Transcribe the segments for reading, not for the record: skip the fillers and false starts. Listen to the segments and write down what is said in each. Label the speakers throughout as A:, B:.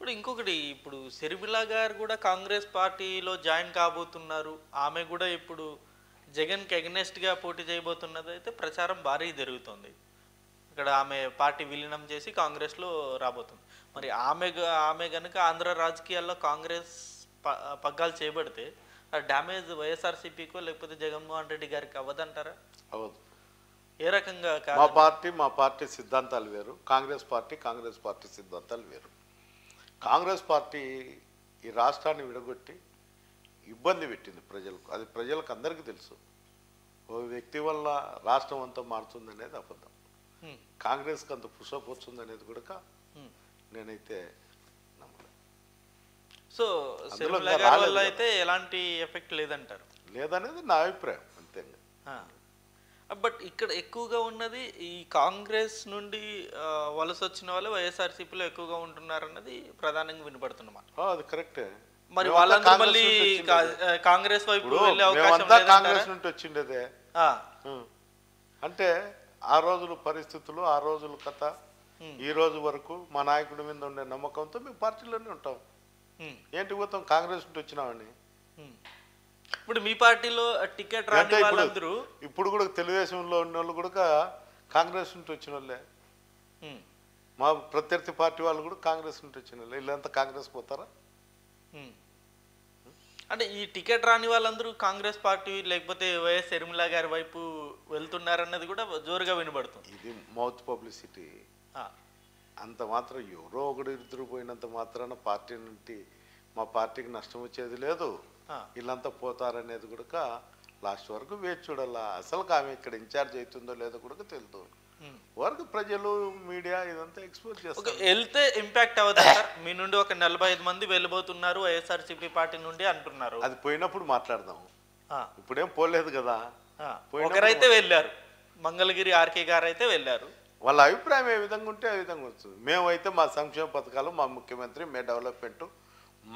A: ఇప్పుడు ఇంకొకటి ఇప్పుడు షర్మిల గారు కూడా కాంగ్రెస్ పార్టీలో జాయిన్ కాబోతున్నారు. ఆమె కూడా ఇప్పుడు జగన్కి అగెనెస్ట్గా పోటీ చేయబోతున్నది అయితే ప్రచారం భారీ జరుగుతుంది. ఇక్కడ ఆమె పార్టీ విలీనం చేసి కాంగ్రెస్లో రాబోతుంది. మరి ఆమె గనుక ఆంధ్ర రాజకీయాల్లో కాంగ్రెస్ పగ్గాలు చేయబడితే ఆ డ్యామేజ్ వైఎస్ఆర్సీపీకో లేకపోతే జగన్మోహన్ రెడ్డి గారికి అవ్వదంటారా?
B: అవదు.
A: ఏ రకంగా?
B: మా పార్టీ సిద్ధాంతాలు వేరు, కాంగ్రెస్ పార్టీ సిద్ధాంతాలు వేరు. కాంగ్రెస్ పార్టీ ఈ రాష్ట్రాన్ని విడగొట్టి ఇబ్బంది పెట్టింది ప్రజలకు. అది ప్రజలకు అందరికీ తెలుసు. ఓ వ్యక్తి వల్ల రాష్ట్రం అంతా మారుతుంది అనేది అబద్ధం. కాంగ్రెస్కి అంత పుషప్ వస్తుంది అనేది కూడా నేనైతే నమ్మలేదు.
A: సో వల్ల అయితే ఎలాంటి ఎఫెక్ట్ లేదంటారు?
B: లేదనేది నా అభిప్రాయం అంతే.
A: బట్ ఇక్కడ ఎక్కువగా ఉన్నది ఈ కాంగ్రెస్ నుండి వలస వచ్చిన వాళ్ళు వైఎస్ఆర్సీపీలో ఎక్కువగా ఉంటున్నారన్నది ప్రధానంగా వినపడుతున్నమాట.
B: అది కరెక్టే.
A: మరి వాళ్ళందరూ మళ్ళీ కాంగ్రెస్ వైపు వెళ్ళే అవకాశం
B: కాంగ్రెస్ నుండి వచ్చిండేదే. అంటే ఆ రోజుల పరిస్థితులు, ఆ రోజుల కథ, ఈ రోజు వరకు మా నాయకుడి మీద ఉండే నమ్మకంతో మేము పార్టీలోనే ఉంటాం. ఏంటి పోతాం కాంగ్రెస్ నుండి వచ్చినామని.
A: ఇప్పుడు మీ పార్టీలో టికెట్ రాని వాళ్ళందరూ
B: ఇప్పుడు కూడా తెలుగుదేశంలో ఉన్న వాళ్ళు కూడా కాంగ్రెస్ నుండి వచ్చిన వాళ్ళే. మా ప్రత్యర్థి పార్టీ వాళ్ళు కూడా కాంగ్రెస్ నుండి వచ్చిన వాళ్ళే. వీళ్ళంతా కాంగ్రెస్ పోతారా?
A: అంటే ఈ టికెట్ రాని వాళ్ళందరూ కాంగ్రెస్ పార్టీ లేకపోతే వైఎస్ షర్మిల గారి వైపు వెళ్తున్నారన్నది కూడా జోరుగా వినబడుతుంది.
B: ఇది మౌత్ పబ్లిసిటీ. అంత మాత్రం ఎవరో ఒకటి ఇద్దరు పోయినంత మాత్రాన పార్టీ నుండి మా పార్టీకి నష్టం వచ్చేది లేదు. వీళ్ళంతా పోతారనేది కూడా లాస్ట్ వరకు వేచి చూడాలా. అసలు ఆమె ఇక్కడ ఇన్ఛార్జ్ అవుతుందో లేదో కూడా తెలుదు. వరకు ప్రజలు, మీడియా ఇదంతా ఎక్స్పోజ్ చేస్తారు.
A: వెళ్తే ఇంపాక్ట్ అవుతుంది. మీ నుండి ఒక 45 మంది వెళ్ళిపోతున్నారు వైఎస్ఆర్సీపీ పార్టీ నుండి అంటున్నారు.
B: అది పోయినప్పుడు మాట్లాడదాం. ఇప్పుడేం పోలేదు కదా.
A: ఒకరైతే వెళ్ళారు, మంగళగిరి ఆర్కే గారు అయితే వెళ్ళారు.
B: వాళ్ళ అభిప్రాయం ఏ విధంగా ఉంటే ఆ విధంగా వస్తుంది. మేమైతే మా సంక్షేమ పథకాలు, మా ముఖ్యమంత్రి, మే డెవలప్మెంట్,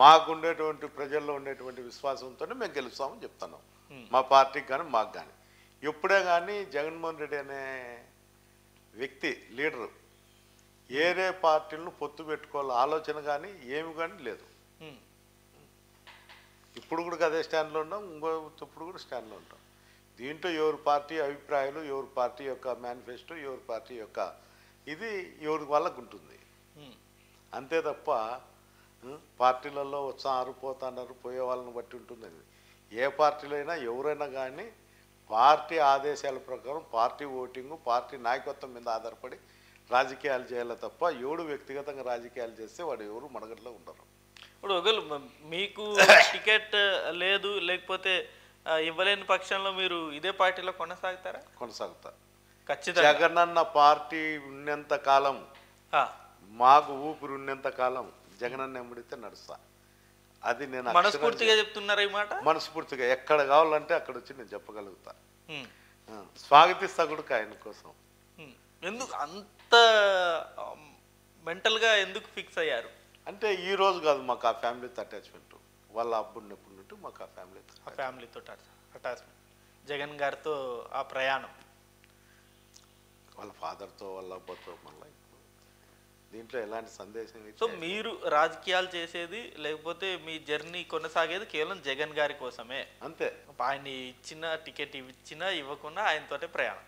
B: మాకుండేటువంటి ప్రజల్లో ఉండేటువంటి విశ్వాసంతోనే మేము గెలుస్తామని చెప్తున్నాం. మా పార్టీకి కానీ మాకు కానీ. ఎప్పుడే కానీ జగన్మోహన్ రెడ్డి అనే వ్యక్తి, లీడరు, ఏరే పార్టీలను పొత్తు పెట్టుకోవాలి ఆలోచన కానీ ఏమి కానీ లేదు. ఇప్పుడు కూడా అదే స్టాండ్లో ఉన్నాం, ఇప్పుడు కూడా స్టాండ్లో ఉంటాం. దీంట్లో ఎవరి పార్టీ అభిప్రాయాలు, ఎవరి పార్టీ యొక్క మేనిఫెస్టో, ఎవరి పార్టీ యొక్క ఇది ఎవరి వాళ్ళకు ఉంటుంది. అంతే తప్ప పార్టీలలో వస్తున్నారు, పోతున్నారు, పోయే వాళ్ళని బట్టి ఉంటుందని. ఏ పార్టీలో అయినా ఎవరైనా కానీ పార్టీ ఆదేశాల ప్రకారం, పార్టీ ఓటింగు, పార్టీ నాయకత్వం మీద ఆధారపడి రాజకీయాలు చేయాలి తప్ప ఎవడు వ్యక్తిగతంగా రాజకీయాలు చేస్తే వాడు ఎవరు మనగడలో ఉండరు.
A: ఇప్పుడు ఒకవేళ మీకు టికెట్ లేదు, లేకపోతే ఇవ్వలేని పక్షంలో మీరు ఇదే పార్టీలో కొనసాగుతారా?
B: కొనసాగుతా
A: ఖచ్చితంగా.
B: జగనన్న పార్టీ ఉన్నంత కాలం, మాకు ఊపిరి ఉన్నంత కాలం జగనన్న ఎంబడితే నడుస్తా. అది నేను
A: మనస్ఫూర్తిగా చెప్తున్నారు ఈ మాట.
B: మనస్ఫూర్తిగా ఎక్కడ కావాలంటే అక్కడ వచ్చి నేను చెప్పగలుగుతా. స్వాగతిస్తా కూడా ఆయన కోసం.
A: ఎందుకు అంత మెంటల్గా ఎందుకు ఫిక్స్ అయ్యారు?
B: అంటే ఈ రోజు కాదు, మాకు ఆ ఫ్యామిలీతో అటాచ్మెంట్. వాళ్ళ అబ్బున్నప్పుడు నుండి మాకు ఆ
A: ఫ్యామిలీతో అటాచ్మెంట్. జగన్ గారితో ఆ ప్రయాణం,
B: వాళ్ళ ఫాదర్తో, వాళ్ళ అబ్బతో, మళ్ళీ దీంట్లో ఎలాంటి సందేశం.
A: సో మీరు రాజకీయాలు చేసేది లేకపోతే మీ జర్నీ కొనసాగేది కేవలం జగన్ గారి కోసమే?
B: అంతే.
A: ఆయన ఇచ్చిన టికెట్ ఇచ్చినా ఇవ్వకుండా ఆయనతోటే ప్రయాణం.